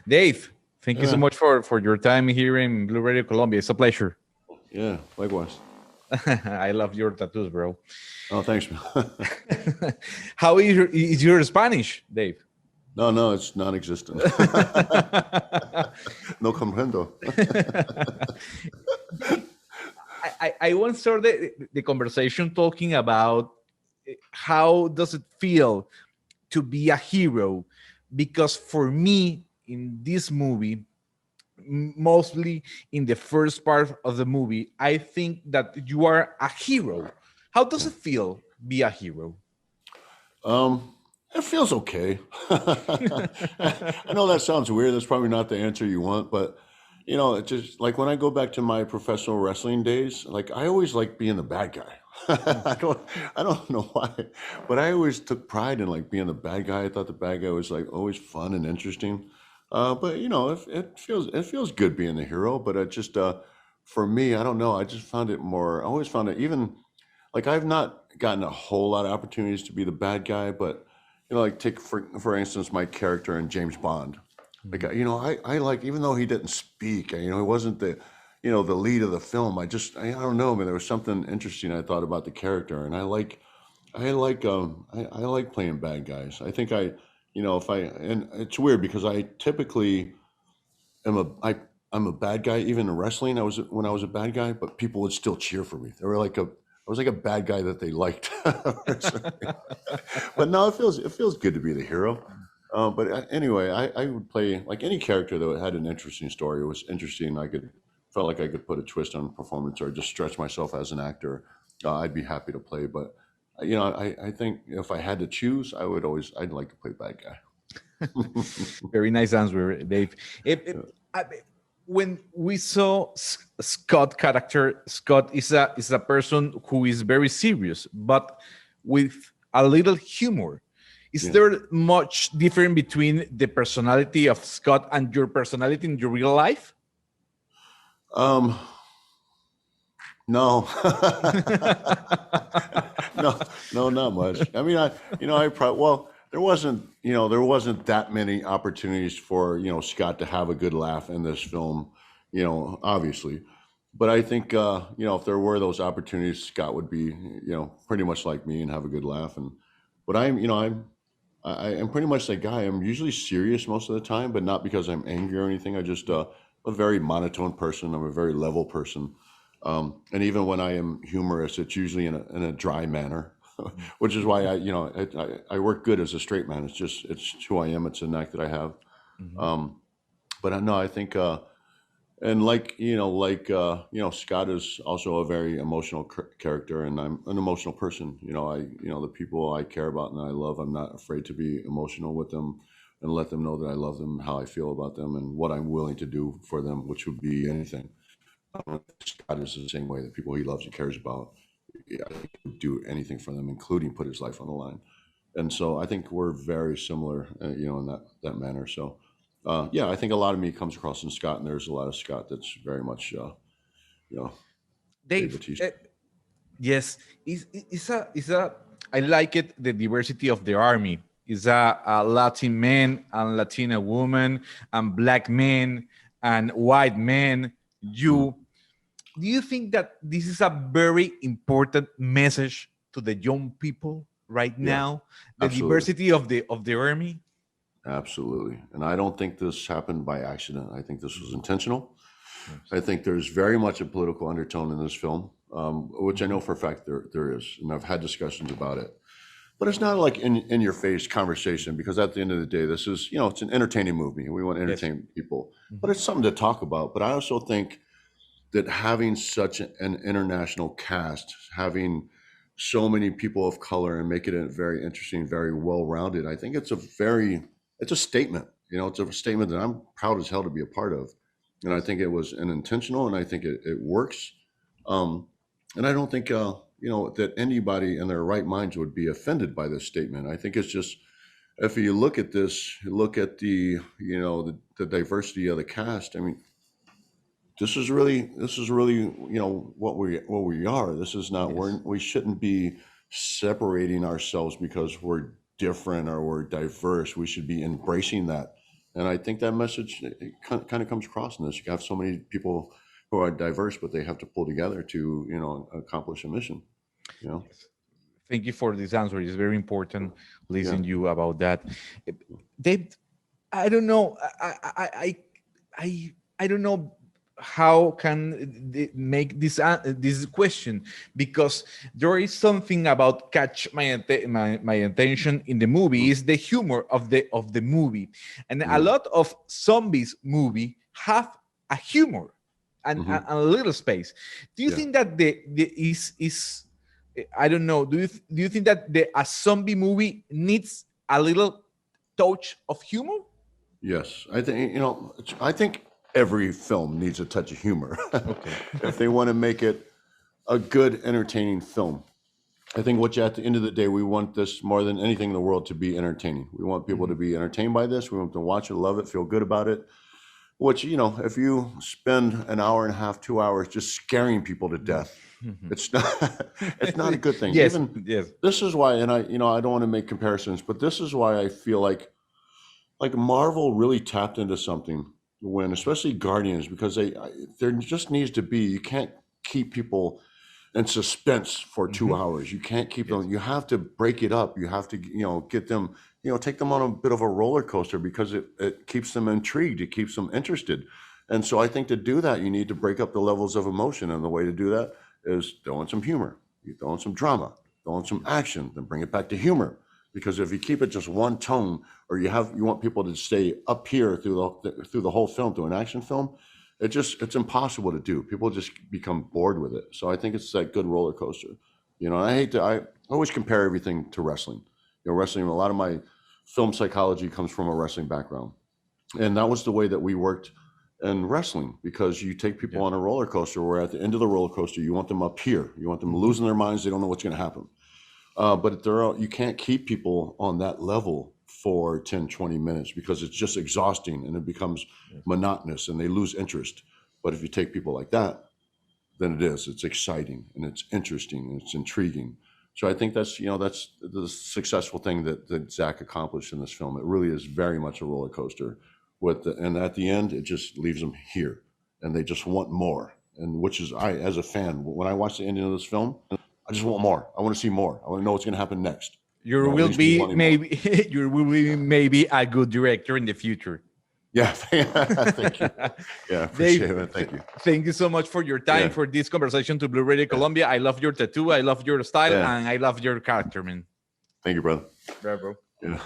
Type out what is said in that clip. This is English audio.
Dave, thank you so Yeah, much for your time here in Blu Radio Colombia. It's a pleasure. yeah, likewise. I love your tattoos, bro. Oh, thanks, man. How is your Spanish, Dave? No, no, it's non-existent. No comprendo. I once started the conversation talking about how does it feel to be a hero, because for me in this movie, mostly in the first part of the movie, I think that you are a hero. How does Yeah. it feel be a hero? Um, it feels okay. I know that sounds weird. That's probably not the answer you want, but it just like when I go back to my professional wrestling days, like I always like being the bad guy. I don't know why, but I always took pride in like being the bad guy. I thought the bad guy was like always fun and interesting. But it feels good being the hero. But it just for me, I don't know. I just found it more. I always found it even like I've not gotten a whole lot of opportunities to be the bad guy, but like take for instance my character in James Bond. Like I like even though he didn't speak, he wasn't the lead of the film. I don't know, man. There was something interesting I thought about the character, and I like playing bad guys. I think if I and it's weird because I typically am I'm a bad guy. Even in wrestling, when I was a bad guy, but people would still cheer for me. They were like I was like a bad guy that they liked. But no, it feels good to be the hero. But anyway, I would play like any character that had an interesting story. It was interesting. Felt like I could put a twist on performance or just stretch myself as an actor. I'd be happy to play. But I think if I had to choose, I'd like to play bad guy. Very nice answer, Dave. I- when we saw Scott character, Scott is a person who is very serious, but with a little humor. Is Yeah. there much difference between the personality of Scott and your personality in your real life? Um, no, no, no, not much. I mean, I probably, well, there wasn't that many opportunities for, Scott to have a good laugh in this film, obviously. But I think, if there were those opportunities, Scott would be, pretty much like me and have a good laugh. But I am pretty much that guy. I'm usually serious most of the time, but not because I'm angry or anything. I just, a very monotone person. I'm a very level person. And even when I am humorous, it's usually in a dry manner, which is why I work good as a straight man. It's who I am. It's a knack that I have. Mhm. Um, but I know I think and Scott is also a very emotional character, and I'm an emotional person. The people I care about and I love, I'm not afraid to be emotional with them and let them know that I love them, how I feel about them, and what I'm willing to do for them, which would be anything. Scott is the same way. The people he loves and cares about, yeah, he would do anything for them, including put his life on the line. And so I think we're very similar, in that manner. So, yeah, I think a lot of me comes across in Scott, and there's a lot of Scott that's very much, you know, Dave Dave, Bautista. yes, is a I like it the diversity of the army. Is a Latin man and Latina woman and black men and white men. Mm, You do you think that this is a very important message to the young people right yeah, now? The absolutely, diversity of the army. absolutely. And I don't think this happened by accident. I think this was intentional. Yes. I think there's very much a political undertone in this film, which I know Mhm. for a fact there is, and I've had discussions about it. But it's not like in your face conversation because at the end of the day, this is it's an entertaining movie. We want to Yes. entertain people, but Mhm. it's something to talk about. But I also think that having such an international cast, having so many people of color, and make it a very interesting, very well rounded, I think it's a statement. It's a statement that I'm proud as hell to be a part of, and I Yes. think it was an intentional, and I think it works. Um, and I don't think that anybody in their right minds would be offended by this statement. I think it's just if you look at this, look at the diversity of the cast. I mean, this is really what we are. This is not Yes. we shouldn't be separating ourselves because we're different or we're diverse. We should be embracing that And I think that message kind of comes across in this. You have so many people who are diverse, but they have to pull together to, accomplish a mission. Thank you for this answer. It's very important listening Yeah. you about that. Dave, I don't know. I don't know how can they make this question, because there is something about catch my attention in the movie is the humor of the movie, and a lot of zombies movie have a humor and a little space. Do you think that the is I don't know. Do you think that a zombie movie needs a little touch of humor? Yes, I think every film needs a touch of humor. Okay. If they want to make it a good, entertaining film. I think at the end of the day, we want this more than anything in the world to be entertaining. We want people to be entertained by this. We want them to watch it, love it, feel good about it. Which, if you spend an hour and a half, 2 hours just scaring people to death, it's not a good thing. Yes, Even yes. this is why, and I don't want to make comparisons, but this is why I feel like Marvel really tapped into something when, especially Guardians, because there just needs to be, you can't keep people in suspense for 2 hours. You can't keep them, you have to break it up. You have to, get them, take them on a bit of a roller coaster, because it keeps them intrigued. It keeps them interested. And so I think to do that, you need to break up the levels of emotion. And the way to do that is throw in some humor, you throw in some drama, throw in some action, then bring it back to humor. Because if you keep it just one tone, or you want people to stay up here through the whole film, through an action film, it's impossible to do. People just become bored with it. So I think it's that good roller coaster. I always compare everything to wrestling. Wrestling, a lot of my film psychology comes from a wrestling background. And that was the way that we worked in wrestling, because you take people on a roller coaster where at the end of the roller coaster, you want them up here. You want them losing their minds. They don't know what's going to happen. But you can't keep people on that level for 10, 20 minutes, because it's just exhausting and it becomes monotonous and they lose interest. But if you take people like that, then it's exciting and it's interesting and it's intriguing. So I think that's the successful thing that Zack accomplished in this film. It really is very much a roller coaster and at the end, it just leaves them here and they just want more. And which is, as a fan, when I watch the ending of this film, I just want more. I want to see more. I want to know what's going to happen next. You will be maybe a good director in the future. Yeah, thank you. Yeah, appreciate it. Thank you. Thank you so much for your time, for this conversation to Blu Radio Colombia. I love your tattoo. I love your style, and I love your character, man. Thank you, brother. Yeah, bro. Yeah.